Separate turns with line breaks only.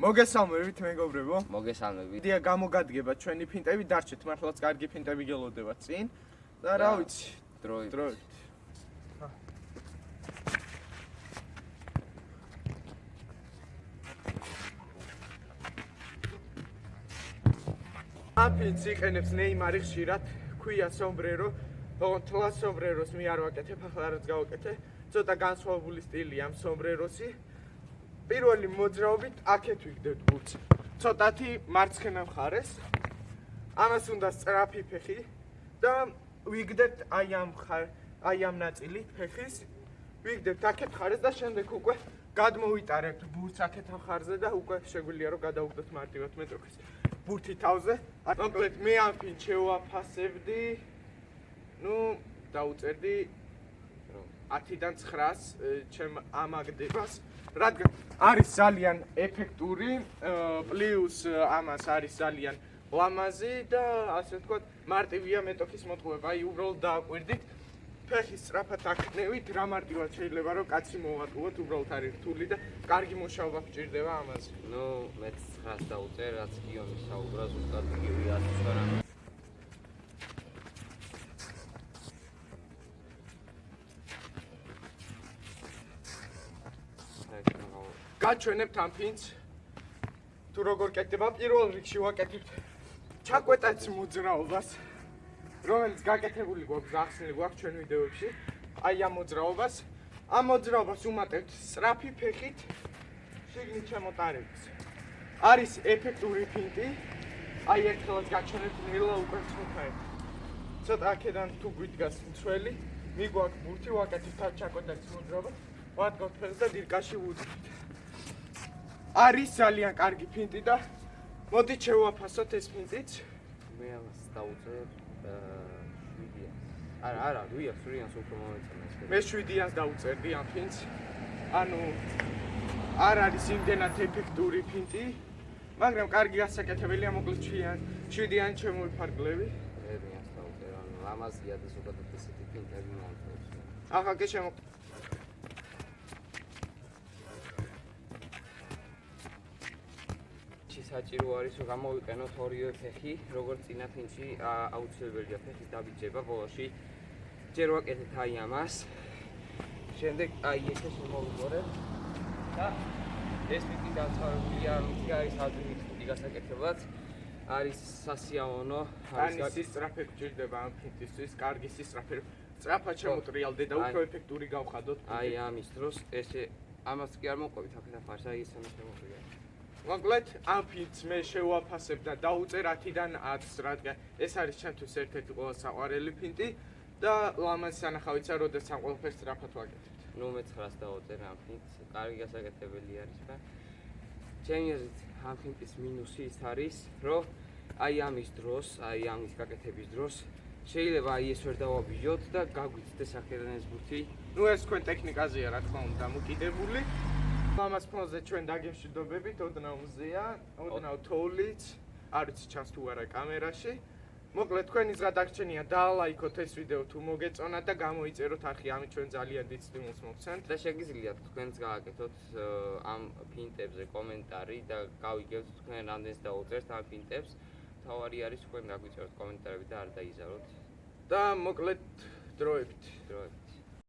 მოგესალმებით მეგობრებო.
მოგესალმებით.
დია გამოგადგება ჩვენი ფინტები, დარჩეთ მართლაც კარგი ფინტები გელოდება წინ. და რა ვიცი, დროებით. აფინც იყენებს ნეიმარი ხშირად, ქვია სომბრერო, თლა სომბრეროს მე არ ვაკეთებ, ახლა არც გავაკეთე. ცოტა განსხვავებული სტილია ამ სომბრეროსი. პირველი მოძრაობით აქეთ ვიგდებთ ბურთს. ცოტათი მარცხენა მხარეს. ამას უნდა სწრაფი ფეხი და ვიგდებთ აი ამ ნაწილი ფეხის. ვიგდებთ აქეთ მხარეს და შემდეგ უკვე გადმოვიტარებთ ბურთს აქეთ მხარზე და უკვე შეგვიძლია რომ გადავუგდოთ მარტივად მეტროქეს. ბურთი თავზე. მოკლედ მე ამ ფინტს შევაფასებდი. დაუწერდი 10-დან 9-ს ჩემ ამაგდებას. რადგან არის ძალიან ეფექტური, პლუს ამას არის ძალიან ლამაზი და ასე ვთქვათ, მარტივია მეტოქის მოტყუება. აი უბრალოდ დააკვირდით, ფეხის სწრაფად აქნევით, რა მარტივად შეიძლება რომ კაცი მოვატყუოთ, უბრალოდ არის რთული და კარგი მუშაობა გჭირდება ამაზე.
მეც 9-ს დაუწერ, რაც გიონი საუბრა, ზუსტად იგივე 10-ს.
გაჩვენებთ ამ ფინტს. თუ როგორ კეთდება, პირველ რიგში ვაკეთებთ ჩაკვეტაც მოძრაობას, რომელიც გაკეთებული გვაქვს, გახსნილი გვაქვს ჩვენ ვიდეოებში. აი ამ მოძრაობას. ამ მოძრაობას უმატებთ სწრაფი ფეხით შიგნით შემოტარების. არის ეფექტური ფინტი. აი ერთხელაც გაჩვენებთ ნელა უკვე ცოტაა. ცოტა აქედან თუ გვიდგას მცველი, მიგვაქვს ბურთი, ვაკეთებთ ამ ჩაკვეტაც მოძრაობას. ვადგავთ ფეხს და დირკაში ვუძღით. არის ძალიან კარგი ფინტი და მოდით შევაფასოთ ეს ფინტიც.
მე ამას დაუწერ 7-იანს. არა, 8-იანს უფრო მომეწონა.
მე 7-იანს დაუწერდი ამ ფინტს. ანუ არ არის იმდენად ეფექტური ფინტი, მაგრამ კარგი გასაკეთებელია, მოკლედ 7-იანი შემოვიფარგლები.
9-იანს დაუწერ, ანუ ლამაზია და ზოგადად ესეთი ფინტები მომწონს.
ახლა კი
საჭირო არის რომ გამოვიყენოთ ორივე ფეხი, როგორც წინა ფინტში აუცილებელია ფეხის დაბიჯება ბოლოში. ჯერ ვაკეთეთ აი ამას. შემდეგ აი ესე შემოვიყურებ და ეს ფინტი დაწყებულია, რომ არის ადვილი ფინტი გასაკეთებლად. არის სასიამოვნო,
არის სისწრაფე გჭირდება ამ ფინტისთვის, კარგი სისწრაფე. სწრაფად შემოტრიალდე და უფრო ეფექტური გავხადოთ.
აი ამის დროს ესე ამას კი არ მოყვებით აქედან ხარს, აი ესე შემოტრიალდე.
მოკლედ ამ ფინტს მე შევაფასებ და დაუწერ 10-დან 10-ს, რადგან ეს არის ჩემთვის ერთ-ერთი ყველაზე საყვარელი ფინტი და ლამაზი სანახავიცა, როდესაც ამ ყველაფერს სწრაფად ვაკეთებთ.
მე 9-ს დავუწერ ამ ფინტს, კარგი გასაკეთებელი არის და ჩემი აზრით ამ ფინტის მინუსი ის არის, რომ აი ამის დროს, აი ამის გაკეთების დროს შეიძლება აი ეს ვერ დავაბიჯოთ და გაგვიცდეს აქედან ეს ბურთი.
ეს თქვენ ტექნიკაზეა, რა თქმა უნდა, დამოკიდებული. ამას ფონზე ჩვენ დაგემშვიდობებით, ოდნავ მზეა, ოდნავ თოვლით, არ ვიცი ჩანს თუ არა კამერაში. მოკლედ თქვენი გადარჩენია დაალაიქოთ ეს ვიდეო თუ მოგეწონათ და გამოიწეროთ არხი, ამით ჩვენ ძალიან დიდ სტიმულს მოგცემთ.
და შეგიძლიათ თქვენც გააკეთოთ ამ ფინტებზე კომენტარი და გავიგებთ თქვენ რამდენს დაუწერთ ამ ფინტებს. თავარი არის თქვენ გაგვიწეროთ კომენტარები და არ დაიზაროთ.
და მოკლედ დროებით.